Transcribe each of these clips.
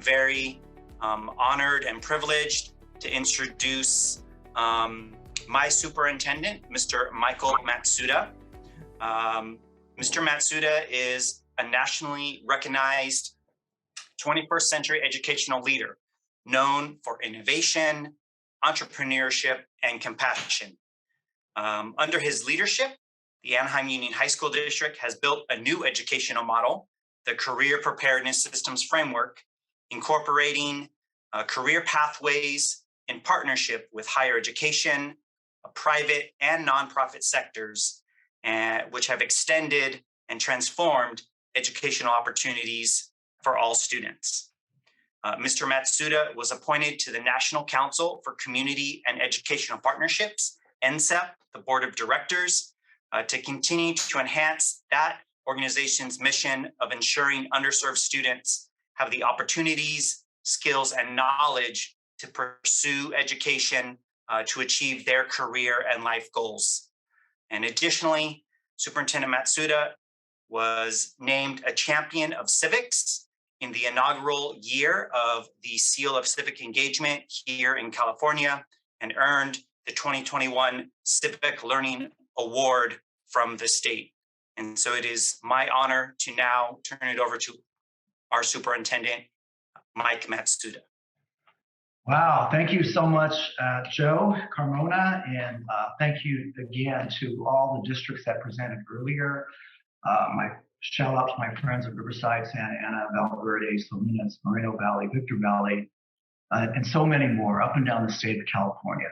very honored and privileged to introduce my superintendent, Mr. Michael Matsuda. Mr. Matsuda is a nationally recognized 21st century educational leader known for innovation, entrepreneurship, and compassion. Under his leadership, the Anaheim Union High School District has built a new educational model, the Career Preparedness Systems Framework, incorporating career pathways in partnership with higher education, private and nonprofit sectors, which have extended and transformed educational opportunities for all students. Mr. Matsuda was appointed to the National Council for Community and Educational Partnerships, NCEP, the Board of Directors, to continue to enhance that organization's mission of ensuring underserved students have the opportunities, skills, and knowledge to pursue education to achieve their career and life goals. And additionally, Superintendent Matsuda was named a champion of civics in the inaugural year of the Seal of Civic Engagement here in California and earned the 2021 Civic Learning Award from the state. And so it is my honor to now turn it over to our superintendent, Mike Matsuda. Wow, thank you so much, Joe Carmona, and thank you again to all the districts that presented earlier. My shout out to my friends at Riverside, Santa Ana, Val Verde, Salinas, Moreno Valley, Victor Valley, and so many more up and down the state of California.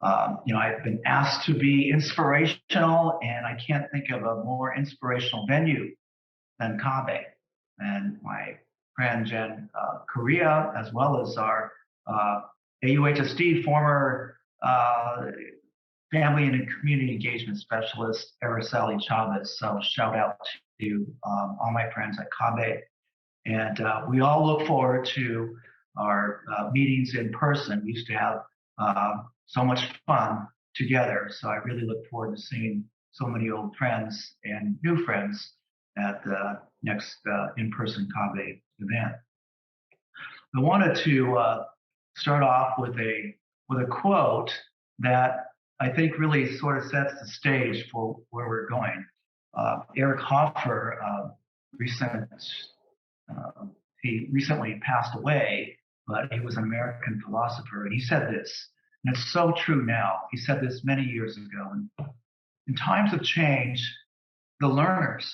I've been asked to be inspirational, and I can't think of a more inspirational venue than CABE. And my friend Jen Correa, as well as our AUHSD former Family and Community Engagement Specialist, Araceli Chavez. So shout out to all my friends at CABE. And we all look forward to our meetings in person. We used to have so much fun together. So I really look forward to seeing so many old friends and new friends at the next in-person CABE event. I wanted to start off with a quote that I think really sort of sets the stage for where we're going. Eric Hoffer, he recently passed away, but he was an American philosopher, and he said this, and it's so true now. He said this many years ago. In times of change, the learners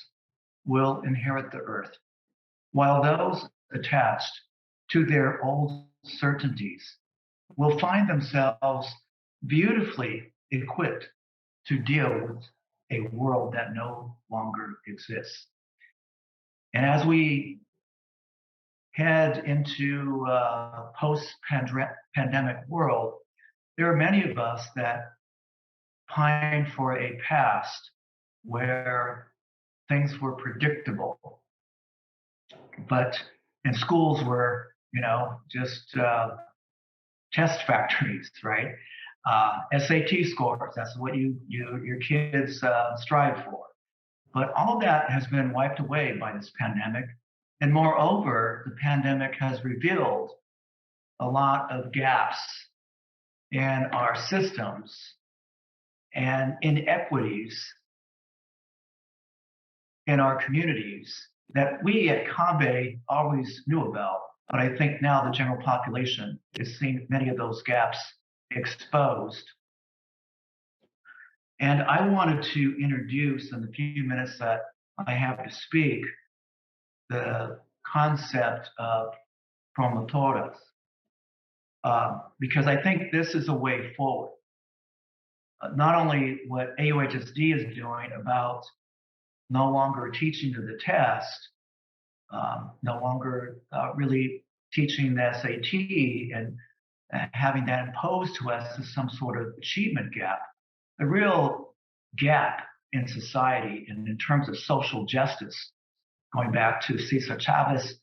will inherit the earth, while those attached to their old certainties will find themselves beautifully equipped to deal with a world that no longer exists. And as we head into a post-pandemic world, there are many of us that pine for a past where things were predictable, and schools were, just test factories, right? SAT scores, that's what your kids strive for. But all of that has been wiped away by this pandemic. And moreover, the pandemic has revealed a lot of gaps in our systems and inequities in our communities that we at CABE always knew about. But I think now the general population is seeing many of those gaps exposed. And I wanted to introduce in the few minutes that I have to speak the concept of promotoras, because I think this is a way forward. Not only what AUHSD is doing about no longer teaching to the test, no longer really teaching the SAT and having that imposed to us as some sort of achievement gap. The real gap in society and in terms of social justice, going back to Cesar Chavez,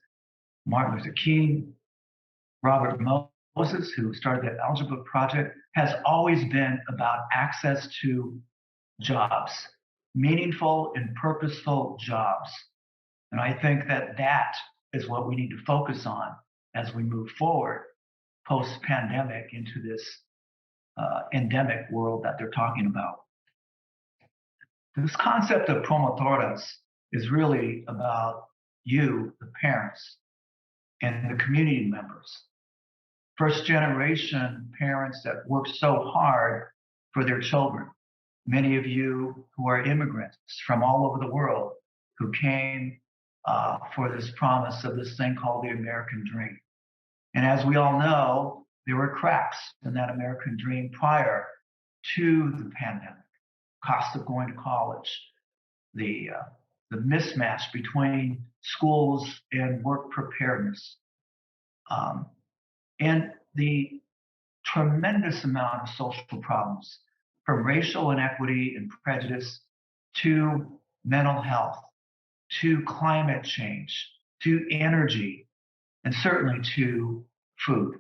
Martin Luther King, Robert Moses, who started the Algebra Project, has always been about access to jobs, meaningful and purposeful jobs. And I think that is what we need to focus on as we move forward post-pandemic into this endemic world that they're talking about. This concept of promotoras is really about you, the parents, and the community members. First generation parents that work so hard for their children. Many of you who are immigrants from all over the world who came for this promise of this thing called the American dream. And as we all know, there were cracks in that American dream prior to the pandemic. Cost of going to college, the mismatch between schools and work preparedness, and the tremendous amount of social problems, from racial inequity and prejudice to mental health, to climate change, to energy, and certainly to food.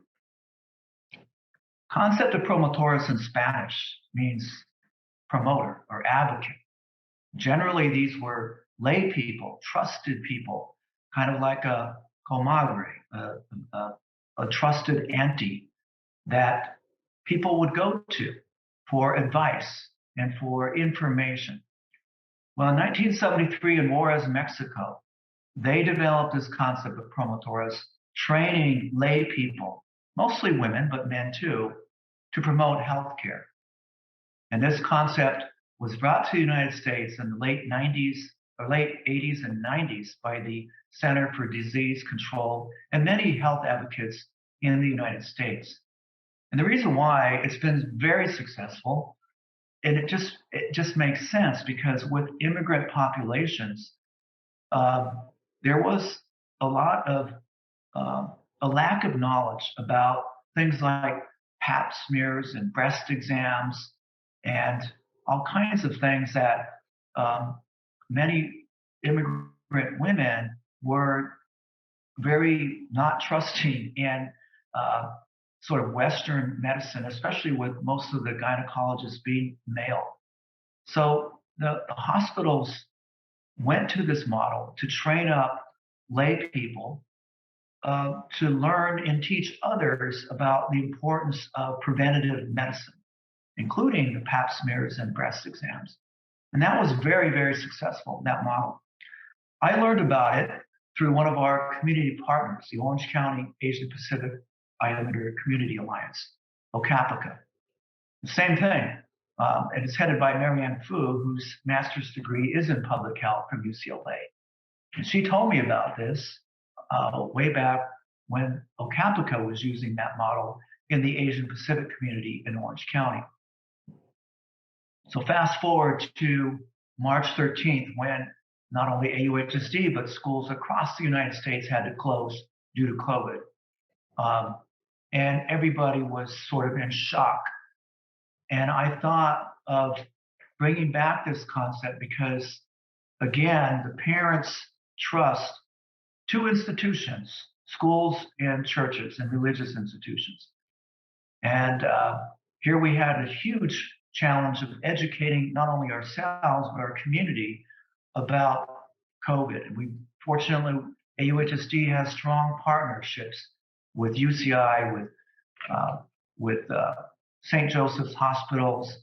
Concept of promotoras in Spanish means promoter or advocate. Generally, these were lay people, trusted people, kind of like a comadre, a trusted auntie that people would go to for advice and for information. Well, in 1973 in Juarez, Mexico, they developed this concept of promotoras, training lay people, mostly women, but men too, to promote healthcare. And this concept was brought to the United States in the late 90s or late 80s and 90s by the Center for Disease Control and many health advocates in the United States. And the reason why it's been very successful, and it just makes sense, because with immigrant populations, there was a lot of a lack of knowledge about things like pap smears and breast exams and all kinds of things that many immigrant women were very not trusting in sort of Western medicine, especially with most of the gynecologists being male. So the hospitals went to this model to train up lay people to learn and teach others about the importance of preventative medicine, including the pap smears and breast exams. And that was very, very successful, that model. I learned about it through one of our community partners, the Orange County Asia Pacific Islander Community Alliance, OCAPICA. The same thing. And it's headed by Marianne Fu, whose master's degree is in public health from UCLA. And she told me about this way back when OCAPICA was using that model in the Asian Pacific community in Orange County. So fast forward to March 13th, when not only AUHSD, but schools across the United States had to close due to COVID. And everybody was sort of in shock. And I thought of bringing back this concept because, again, the parents trust two institutions, schools and churches and religious institutions. And here we had a huge challenge of educating not only ourselves, but our community about COVID. And we fortunately, AUHSD has strong partnerships with UCI, with St. Joseph's hospitals.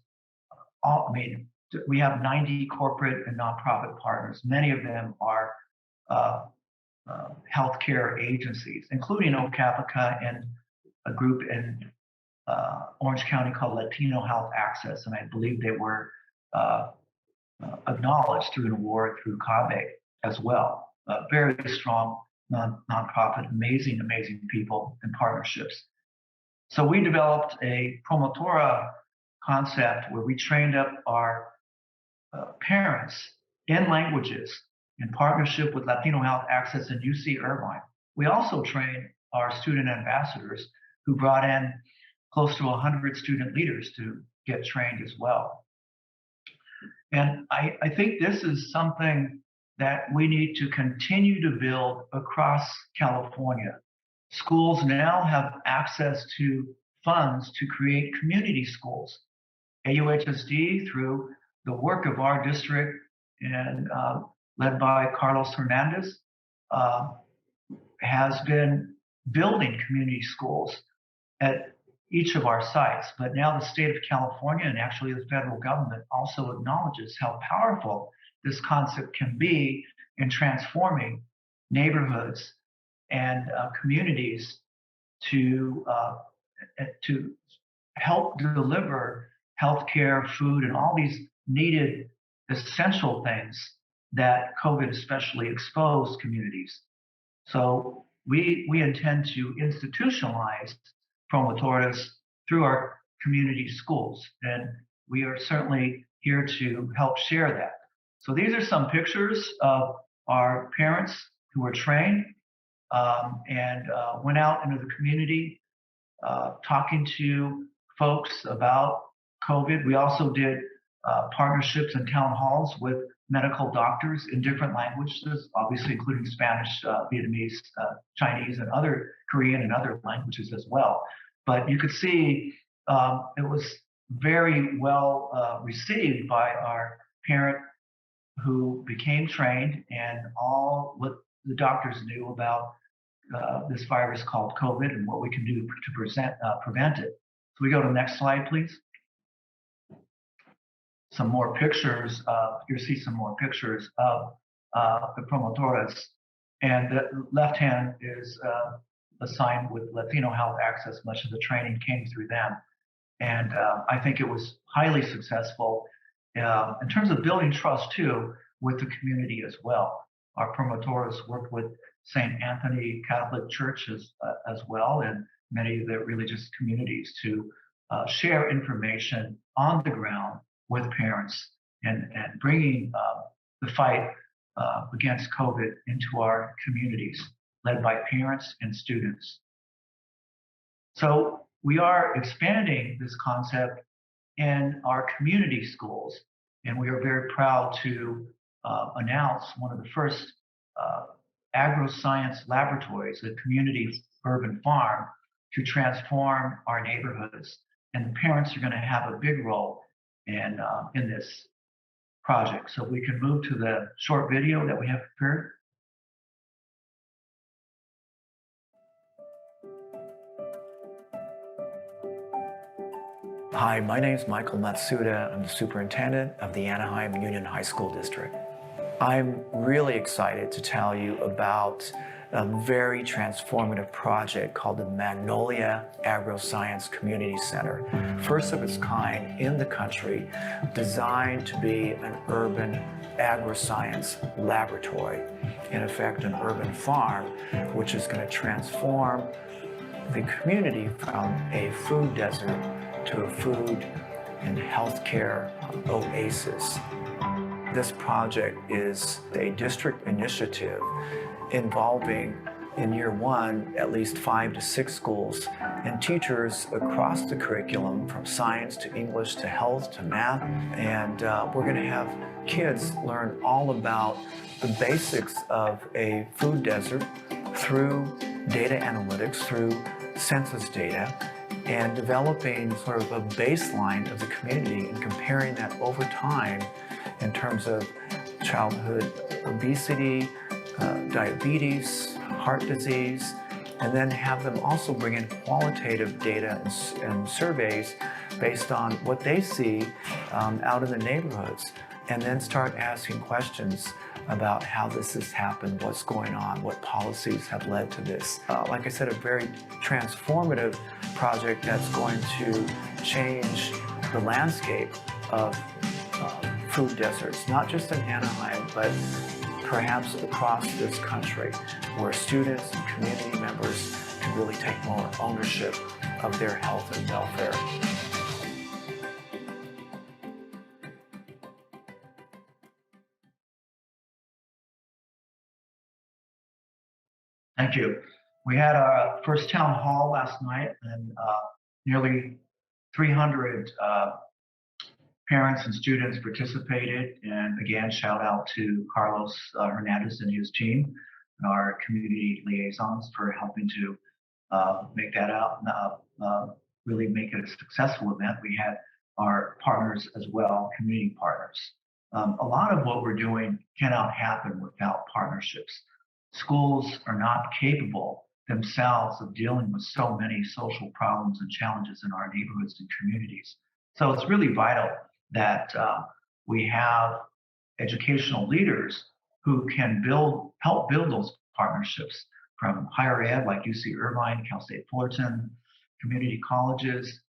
We have 90 corporate and nonprofit partners. Many of them are healthcare agencies, including OCAPICA and a group in Orange County called Latino Health Access, and I believe they were acknowledged through an award through CABE as well. Very strong nonprofit, amazing people and partnerships. So we developed a promotora concept where we trained up our parents in languages in partnership with Latino Health Access and UC Irvine. We also trained our student ambassadors who brought in close to 100 student leaders to get trained as well. And I think this is something that we need to continue to build across California. Schools now have access to funds to create community schools. AUHSD, through the work of our district and led by Carlos Hernandez, has been building community schools at each of our sites. But now the state of California and actually the federal government also acknowledges how powerful this concept can be in transforming neighborhoods and communities to help deliver healthcare, food, and all these needed essential things that COVID especially exposed communities. So we intend to institutionalize promotores through our community schools, and we are certainly here to help share that. So these are some pictures of our parents who were trained and went out into the community talking to folks about COVID. We also did partnerships and town halls with medical doctors in different languages, obviously including Spanish, Vietnamese, Chinese, and other Korean and other languages as well. But you could see it was very well received by our parent who became trained and all what the doctors knew about this virus called COVID and what we can do to prevent it. So we go to the next slide, please. Some more pictures. You see some more pictures of the promotores. And the left hand is assigned with Latino Health Access. Much of the training came through them. And I think it was highly successful in terms of building trust, too, with the community as well. Our promotores worked with St. Anthony Catholic Church as well, and many of the religious communities to share information on the ground with parents and bringing the fight against COVID into our communities, led by parents and students. So we are expanding this concept in our community schools, and we are very proud to announce one of the first Agroscience laboratories, a community urban farm, to transform our neighborhoods. And the parents are going to have a big role in this project. So we can move to the short video that we have prepared. Hi, my name is Michael Matsuda. I'm the superintendent of the Anaheim Union High School District. I'm really excited to tell you about a very transformative project called the Magnolia Agroscience Community Center, first of its kind in the country, designed to be an urban agroscience laboratory, in effect an urban farm, which is going to transform the community from a food desert to a food and healthcare oasis. This project is a district initiative involving, in year one, at least 5 to 6 schools and teachers across the curriculum, from science to English to health to math. And we're going to have kids learn all about the basics of a food desert through data analytics, through census data, and developing sort of a baseline of the community and comparing that over time in terms of childhood obesity, diabetes, heart disease, and then have them also bring in qualitative data and surveys based on what they see out in the neighborhoods, and then start asking questions about how this has happened, what's going on, what policies have led to this. Like I said, a very transformative project that's going to change the landscape of food deserts, not just in Anaheim, but perhaps across this country, where students and community members can really take more ownership of their health and welfare. Thank you. We had our first town hall last night, and nearly 300 parents and students participated. And again, shout out to Carlos Hernandez and his team and our community liaisons for helping to make that out, really make it a successful event. We had our partners as well, community partners. A lot of what we're doing cannot happen without partnerships. Schools are not capable themselves of dealing with so many social problems and challenges in our neighborhoods and communities. So it's really vital that we have educational leaders who can help build those partnerships from higher ed like UC Irvine, Cal State Fullerton, community colleges,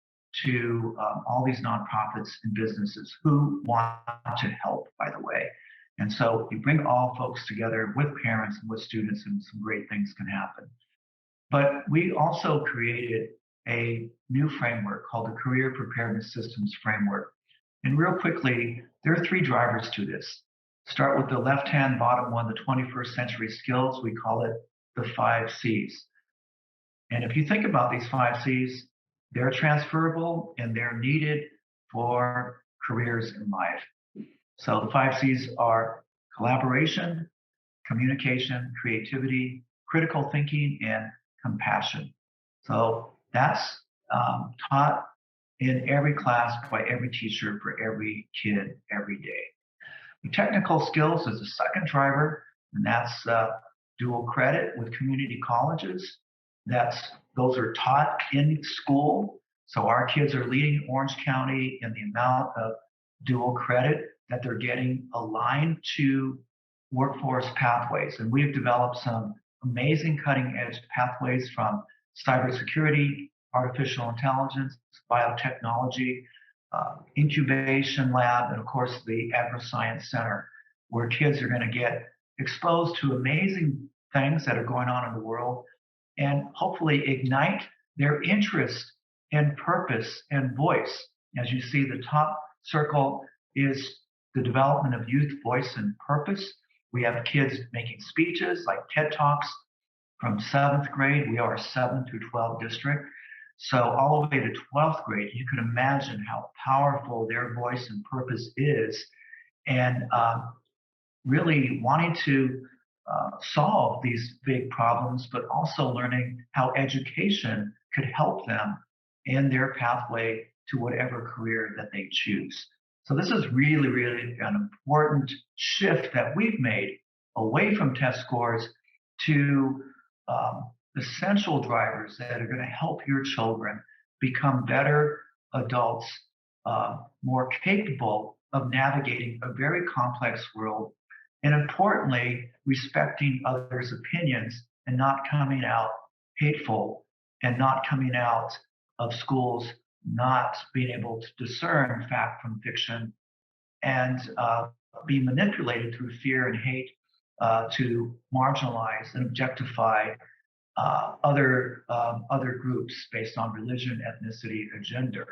to all these nonprofits and businesses who want to help, by the way. And so you bring all folks together with parents and with students, and some great things can happen. But we also created a new framework called the Career Preparedness Systems Framework. And real quickly, there are 3 drivers to this. Start with the left-hand bottom one, the 21st century skills. We call it the 5 C's. And if you think about these 5 C's, they're transferable and they're needed for careers in life. So the 5 C's are collaboration, communication, creativity, critical thinking, and compassion. So that's taught in every class by every teacher for every kid every day. The technical skills is the second driver, and that's dual credit with community colleges. Those are taught in school. So our kids are leading Orange County in the amount of dual credit that they're getting aligned to workforce pathways. And we've developed some amazing cutting edge pathways from cybersecurity, artificial intelligence, biotechnology, incubation lab, and of course the Agroscience Center, where kids are going to get exposed to amazing things that are going on in the world and hopefully ignite their interest and purpose and voice. As you see, the top circle is the development of youth voice and purpose. We have kids making speeches like TED Talks from 7th grade. We are a 7 through 12 district. So all the way to 12th grade, you can imagine how powerful their voice and purpose is, and really wanting to solve these big problems, but also learning how education could help them in their pathway to whatever career that they choose. So this is really, really an important shift that we've made away from test scores to essential drivers that are going to help your children become better adults, more capable of navigating a very complex world, and importantly, respecting others' opinions and not coming out hateful and not coming out of schools not being able to discern fact from fiction and be manipulated through fear and hate to marginalize and objectify other groups based on religion, ethnicity, or gender.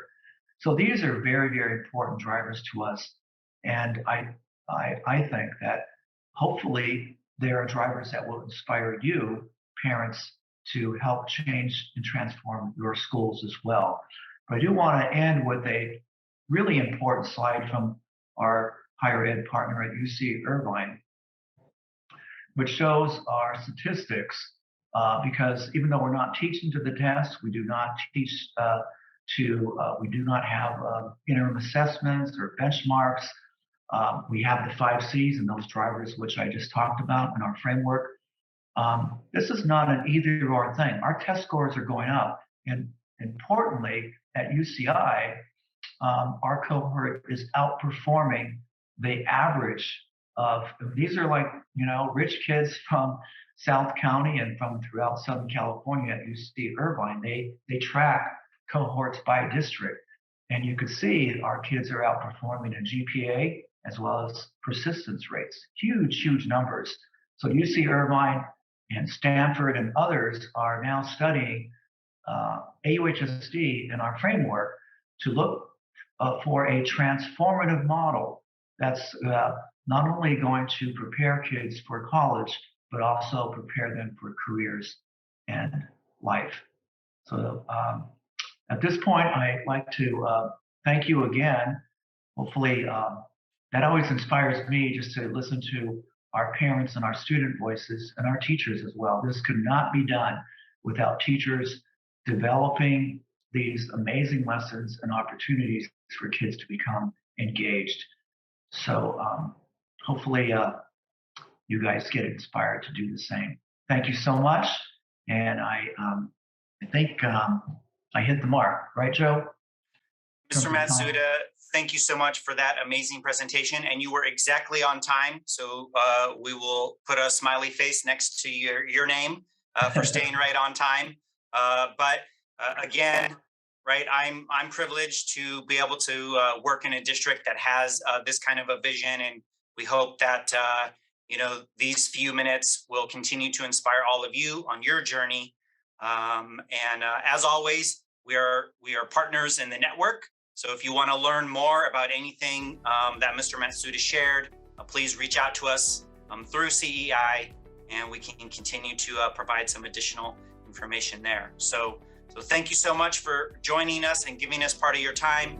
So these are very, very important drivers to us, and I think that hopefully there are drivers that will inspire you, parents, to help change and transform your schools as well. But I do want to end with a really important slide from our higher ed partner at UC Irvine, which shows our statistics. Because even though we're not teaching to the test, we do not teach we do not have interim assessments or benchmarks. We have the 5 C's and those drivers, which I just talked about in our framework. This is not an either-or thing. Our test scores are going up, and importantly, at UCI, our cohort is outperforming the average of, these are like, rich kids from South County and from throughout Southern California at UC Irvine. They track cohorts by district, and you could see our kids are outperforming in GPA as well as persistence rates. Huge, huge numbers. So UC Irvine and Stanford and others are now studying AUHSD in our framework to look for a transformative model that's not only going to prepare kids for college, but also prepare them for careers and life. So at this point, I'd like to thank you again. Hopefully, that always inspires me just to listen to our parents and our student voices and our teachers as well. This could not be done without teachers developing these amazing lessons and opportunities for kids to become engaged. So hopefully you guys get inspired to do the same. Thank you so much. And I think I hit the mark, right, Joe? Mr. Matsuda, thank you so much for that amazing presentation. And you were exactly on time. So we will put a smiley face next to your name for staying right on time. But again, right, I'm privileged to be able to work in a district that has this kind of a vision. And we hope that, these few minutes will continue to inspire all of you on your journey. And as always, we are partners in the network. So if you want to learn more about anything that Mr. Matsuda shared, please reach out to us through CEI, and we can continue to provide some additional information there. So thank you so much for joining us and giving us part of your time.